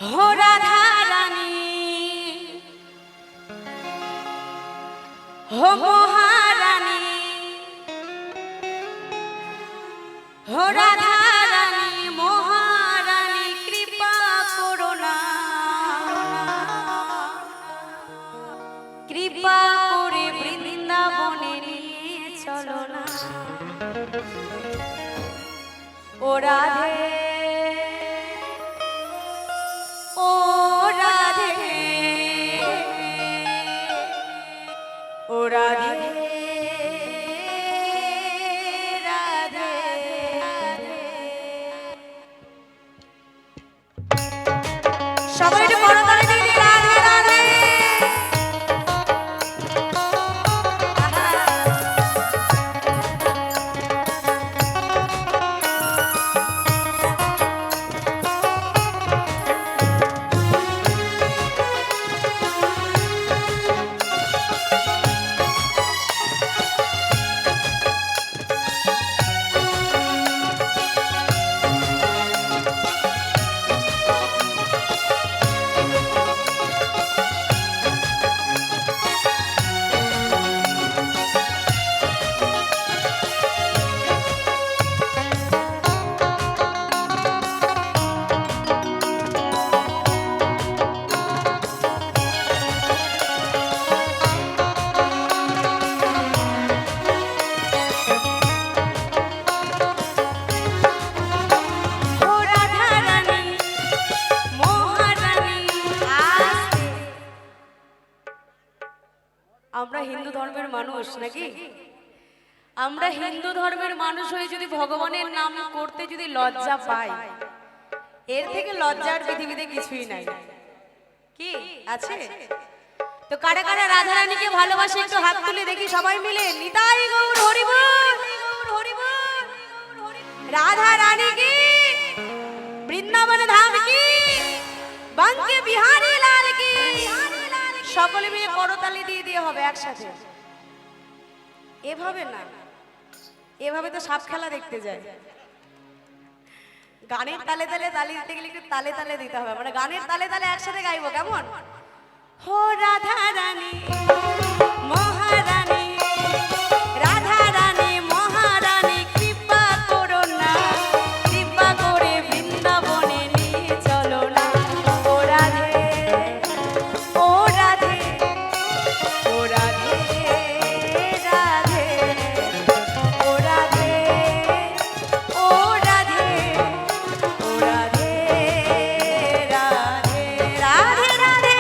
हो राधा रानी हो महारानी हो राधा रानी महारानी कृपा करो ना कृपा करे बृंदाबने निये चलो ना ओ राधे সবাই একটু বড় করে দিয়ে দিন রাধে রাধে। আমরা হিন্দু ধর্মের মানুষ নাকি? আমরা হিন্দু ধর্মের মানুষ হয়ে যদি ভগবানের নাম করতে যদি লজ্জা পাই, এর থেকে লজ্জার পৃথিবীতে কিছুই নাই। কি আছে? তো কারা কারা রাধা রানীকে ভালোবাসে একটু হাত তুলে দেখি সবাই মিলে। নিতাই গৌর হরি বল, রাধা রানী কি, বৃন্দাবন ধাম কি, বাঙ্কে বিহারী লাল কি। সকলে মিলে করতালি দিয়ে দিয়ে হবে একসাথে। এভাবে না, এভাবে তো সাপ খেলা দেখতে যায়। গানের তালে তালে তালি দিতে গেলে একটু তালে তালে দিতে হবে। মানে গানের তালে তালে একসাথে গাইবো কেমন? হো রাধা রানী মহারানী রাধা রানী মহারানী কৃপা করো না কৃপা করে বৃন্দাবনে নিয়ে চলো না। ও রাধে ও রাধে ও রাধে রাধে ও রাধে ও রাধে ও রাধে রাধে রাধে রাধে।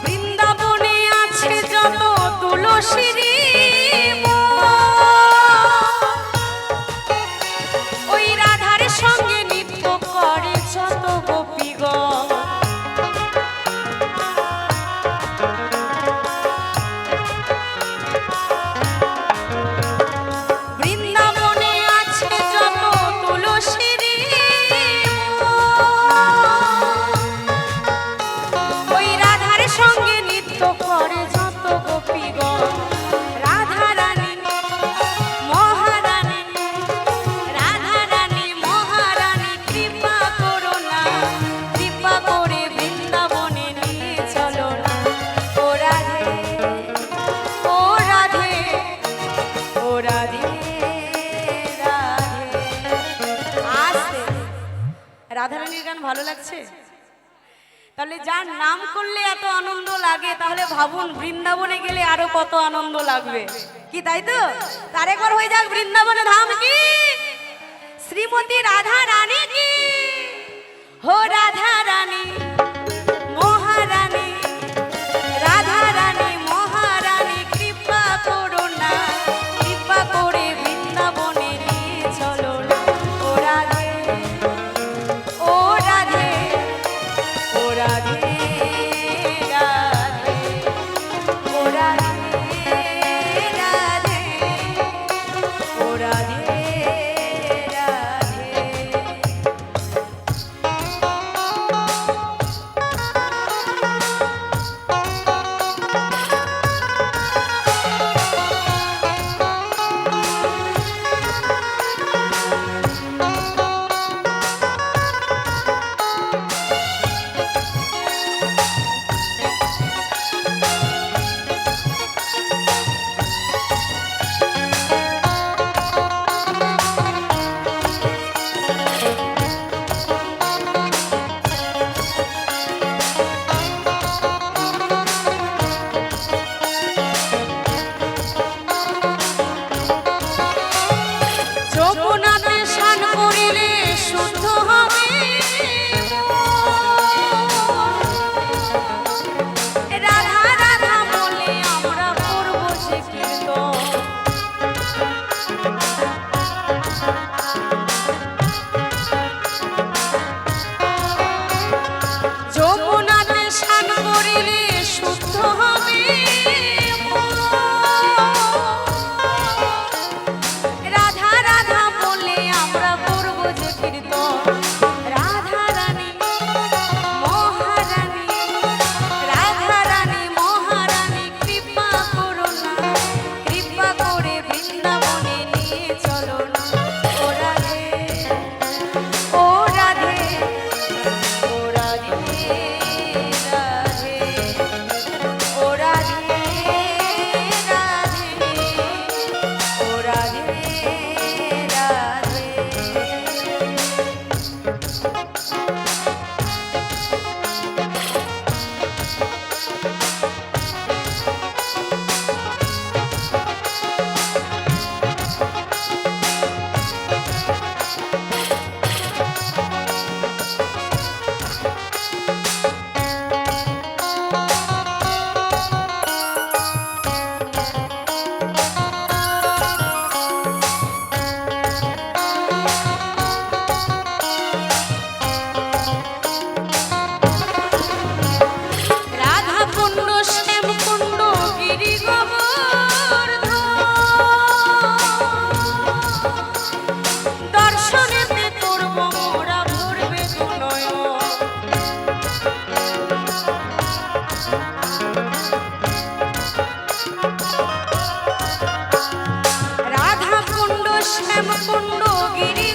বৃন্দাবনে আছে যত তুলসীরি ওই রাধার সঙ্গে নৃত্য করে যত গোপীগণ। বৃন্দাবনে আছে যত তুলসীরি ওই রাধার সঙ্গে নৃত্য করে যত গোপীগণ। রাধা রানী মহারানী রাধা রানী মহারানী কৃপা করো না কৃপা করে বৃন্দাবনে নিয়ে চলো না। ও রাধে ও রাধে ও রাধে রাধে। আসতে রাধা রানীর গান ভালো লাগছে? তাহলে যার নাম করলে এত আনন্দ লাগে, তাহলে ভাবুন বৃন্দাবনে গেলে আরো কত আনন্দ লাগবে। কি তাই তো? তার একবার হয়ে যাক বৃন্দাবনে ধাম কি, শ্রীমতী রাধা রানী কি। হো রাধা রানী মহারানী রাধা রানী মহারানী কৃপা করো না কৃপা করে বৃন্দাবনে নিয়ে চলো না। ও রাধে রাধে রাধে। যমুনাতে স্নান করিলে শুদ্ধ হবে রাধা রাধা বলে আমরা করব যে কীর্তন। যমুনাতে স্নান করিলে শুদ্ধ হবে রাধা রাধা বলে আমরা করব যে কীর্তন। রাধা রানী মহারানী, রাধা রানী মহারানী কৃপা করো না, কৃপা করে বৃন্দাবনে নিয়ে চলো না। ও রাধে ও রাধে ও রাধে রাধে ও রাধে রাধে ও রাধে রাধে। রাধা কুণ্ড শ্যাম কুণ্ড গিরি গোবর্ধন দর্শনেতে করব মোরা ভরবে দু নয়ন। রাধা কুণ্ড শ্যাম কুণ্ড গিরি